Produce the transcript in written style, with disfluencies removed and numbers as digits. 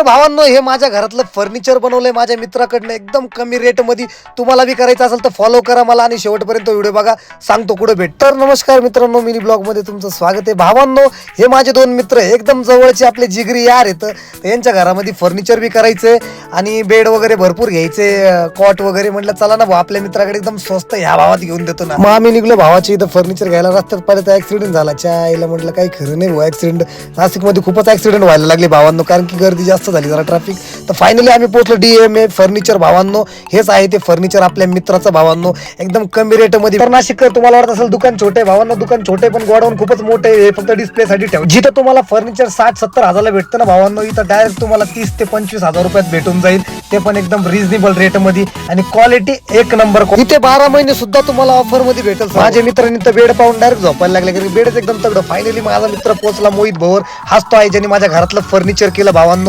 भावांनो, हे माझ्या घरातलं फर्निचर बनवलंय माझ्या मित्राकडनं एकदम कमी रेट मध्ये. तुम्हाला बी करायचं असेल तर फॉलो करा मला आणि शेवटपर्यंत व्हिडिओ बघा, सांगतो कुठे भेट. तर नमस्कार मित्रांनो, मिनी ब्लॉग मध्ये तुमचं स्वागत आहे. भावांनो, हे माझे दोन मित्र एकदम जवळचे आपले जिगरी यार आहेत. यांच्या घरामध्ये फर्निचर बी करायचंय आणि बेड वगैरे भरपूर घ्यायचे, कॉट वगैरे. म्हटलं चला ना भाऊ, आपल्या मित्राकडे एकदम स्वस्त ह्या भावात घेऊन देतो ना. मग आम्ही निघलो भावाच्या इथं फर्निचर घ्यायला. रस्त्यात पाहिलं तर ऍक्सिडेंट झाला. आईला म्हटलं काही खरं नाही भाऊ, ऍक्सिडेंट नाशिकमध्ये खूपच ऍक्सिडेंट व्हायला लागले भावांनो, कारण की गर्दी जास्त झाली जरा ट्रॅफिक. तर फायनली आम्ही पोहोचलो DMA फर्निचर भावांनो. हेच आहे ते फर्निचर आपल्या मित्राचं भावांनो, एकदम कमी रेट मध्ये. तर नाशिक तुम्हाला वाटत असेल दुकान छोटे भावांनो, दुकान छोटे पण गोडाऊन खूपच मोठे आहे. फक्त डिस्प्ले साठी ठेव. जिथं तुम्हाला फर्निचर 60-70 हजारला भेटतं ना भावांनो, इथं डायरेक्ट तुम्हाला 30 ते 25 हजार रुपयात भेटून जाईल. ते पण एकदम रिझनेबल रेट मध्ये आणि क्वालिटी एक नंबर. इथे 12 महिने सुद्धा तुम्हाला ऑफर मध्ये भेटेल. माझ्या मित्रांनी तर बेड पाहून डायरेक्ट झोपायला लागले, कारण बेडच एकदम तगडं. फायनली माझा मित्र पोहोचला, मोहित भोवर. हाच तो आहे ज्याने माझ्या घरातलं फर्निचर केलं भावांनो.